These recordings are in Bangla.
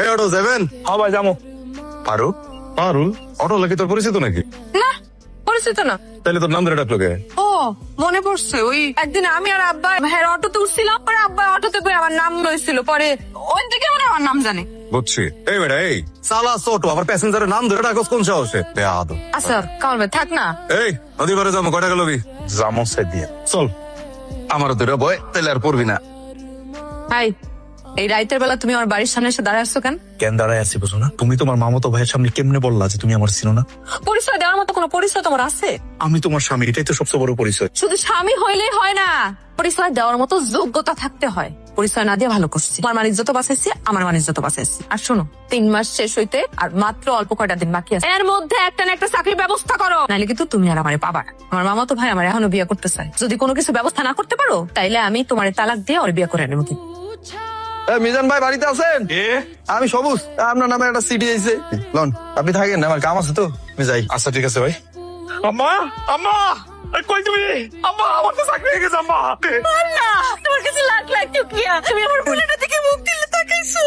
এই অটো যাবেন? হ্যাঁ ভাই যাবো। পারুল? পারুল অটো লাগি তোর পরিচিত নাকি? না পরিচিত না। তাহলে তোর নাম ধরে ডাকলো কে? ও মনে পড়ছে, ওই একদিন আমি আর আব্বা ভাইয়ের অটোতে উঠছিলাম, পরে আব্বা অটোতে করে আমার নাম লইছিল, পরে ওই থেকে মানে আমার নাম জানে। বুঝছি। এই বেটা এই চালা অটো আবার প্যাসেঞ্জারের নাম ধরে ডাকস কোন সাহসে? বেয়াদব। আচ্ছা কামাল ভাই থাক না। এই নদী পারে যাবো, কয়টা গেল? যাবো সে দিয়ে। চল। আমার ধরে বয় তাহলে আর পড়বি না। হাই, এই রাইতের বেলা তুমি আমার বাড়ির সামনে এসে দাঁড়ায় আসছো কেন? কেন দাঁড়ায় আছি বুঝো না? তুমি তোমার মামাতো ভাইয়ের সামনে কেমনে বললা যে তুমি আমার চিনো না? পরিচয় দেওয়ার মতো কোনো পরিচয় তোমার আছে? আমি তোমার স্বামী, এটাই তো সবচেয়ে বড় পরিচয়। শুধু স্বামী হইলেই হয় না, পরিচয় দেওয়ার মতো যোগ্যতা থাকতে হয়। পরিচয় না দিয়ে ভালো করছি, আমার মান ইজ্জত বাঁচাইছি, আমার মান ইজ্জত বাঁচাইছি। আর শোনো, 3 মাস শেষ হইতে আর মাত্র অল্প কয়টা দিন বাকি আছে, এর মধ্যে একটা না একটা চাকরির ব্যবস্থা করো, নাহলে কিন্তু তুমি আর আমারে পাবা না। আমার মামা তো ভাই আমার এখনো বিয়ে করতে চায়, যদি কোনো কিছু ব্যবস্থা না করতে পারো তাইলে আমি তোমার তালাক দিয়ে ওর বিয়ে করে নেবো। মিজান ভাই বাড়িতে আছেন? আমি সবুজ, আপনার নামে একটা সিডি আইছে। লন আপনি থাকেন, আমার কাম আছে তো আমি যাই। আচ্ছা ঠিক আছে ভাই। আম্মা আম্মা কই তুমি? আম্মা আমার তো চাকরি হয়ে গেছে আম্মা। না, তোমার কাছে লাখ লাখ শুকরিয়া, তুমি আমার বুলেটা থেকে মুখ দিলে তাকাইছো।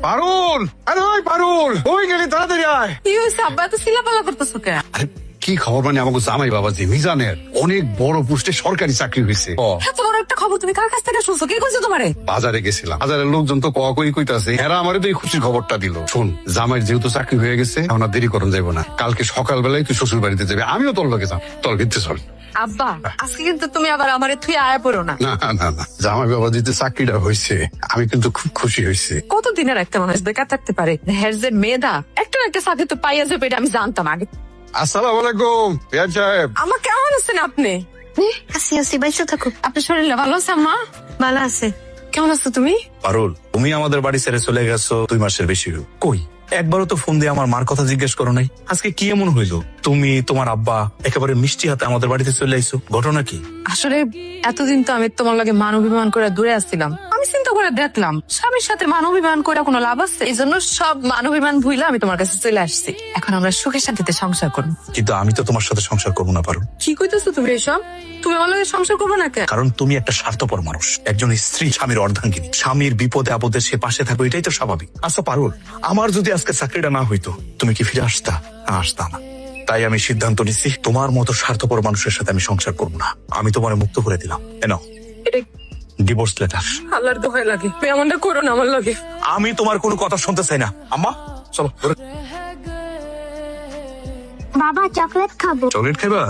পারুল, আরে ওই পারুল, ওই গেলি তাড়াতাড়ি আয়। কি হইছে আব্বা, এত সিলাপালা করতেছো কেন? আরে কি খবর? মানে আমাকে জামাই বাবাজি মিজানের অনেক বড় পোস্টে সরকারি চাকরি হয়েছে। এত বড় একটা খবর তুমি কার কাছ থেকে শুনছো? কে কইছে তোমারে? বাজারে গেছিলাম, বাজারের লোকজন তো কই কইতাছে, এরা আমারে তো এই খুশির খবরটা দিল। শোন, জামাইয়ের যেহেতু চাকরি হয়ে গেছে, এখন আর দেরি করন যাইব না। কালকে সকালবেলায় তুই শ্বশুর বাড়িতে যাবে, আমিও তোর লগে যাব। তোর ভিত্তি চল। আব্বা আজকে কিন্তু তুমি আবার আমারে থুই আয়া পড়ো না। না না না, জামাই বাবাজি যে চাকরিটা হয়েছে, আমি কিন্তু খুব খুশি হয়েছে। কতদিনের একটা মানুষ বেকার থাকতে পারে? হের যে মেধা, একটা না একটা চাকরি তো পাইয়া যাবে, এটা আমি জানতাম আগে। আসসালামু আলাইকুম পিয়ার সাহেব। আমার কেমন আছেন আপনি? আসি বাইশো থাকো। আপনার শরীর ভালো আছে আম্মা? ভালো আছে। কেমন আছো তুমি? পারুল, তুমি আমাদের বাড়ি ছেড়ে চলে গেছো 2 মাসের বেশি হলো। কই একবারও তো ফোন দিয়ে আমার মার কথা জিজ্ঞেস করো নাই। আজকে কি এমন হইলো তুমি তোমার আব্বা একেবারে মিষ্টি হাতে আমাদের বাড়িতে চলে আইছো? ঘটনা কি? আসলে এতদিন তো আমি তোমার লগে মান অভিমান করে দূরে আসছিলাম, আমি চিন্তা করে দেখলাম স্বামীর সাথে মান অভিমান করে কোনো লাভ আছে, এই জন্য সব মান অভিমান ভুইলা আমি তোমার কাছে চলে আসছি। এখন আমরা সুখে শান্তিতে সংসার করবো। কিন্তু আমি তো তোমার সাথে সংসার করবো না পারুল। কি কইতেছো তুমি এসব? তুমি আমার লগে সংসার করবো না কেন? কারণ তুমি একটা স্বার্থপর মানুষ, একজন স্ত্রী স্বামীর অর্ধাঙ্গিনী, স্বামীর বিপদে আপদে সে পাশে থাকবে, এটাই তো স্বাভাবিক। আচ্ছা পারুল, আমার যদি আজকে চাকরিটা না হইতো তুমি কি ফিরে আসতা? আসতা না। তাই আমি সিদ্ধান্ত নিচ্ছি, তোমার মতো স্বার্থপর মানুষের সাথে আমি সংসার করবো না। আমি তোমার মুক্ত করে দিলাম, এনাও এটা ডিভোর্স লেটার। আল্লাহর দোহাই লাগে, তুমি এমনটা করো না আমার লগে। আমি তোমার কোনো কথা শুনতে চাই না। আম্মা চলো। বাবা চকলেট খাবো। চকলেট খাইবা?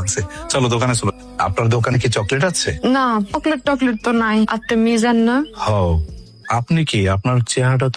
চলো দোকানে চলো। আপনার দোকানে কি চকলেট আছে? না, চকলেট টকলেট তো নাই। আপনি মিজান না? হ্যাঁ। আপনি কি? আপনার চেহারাটা তো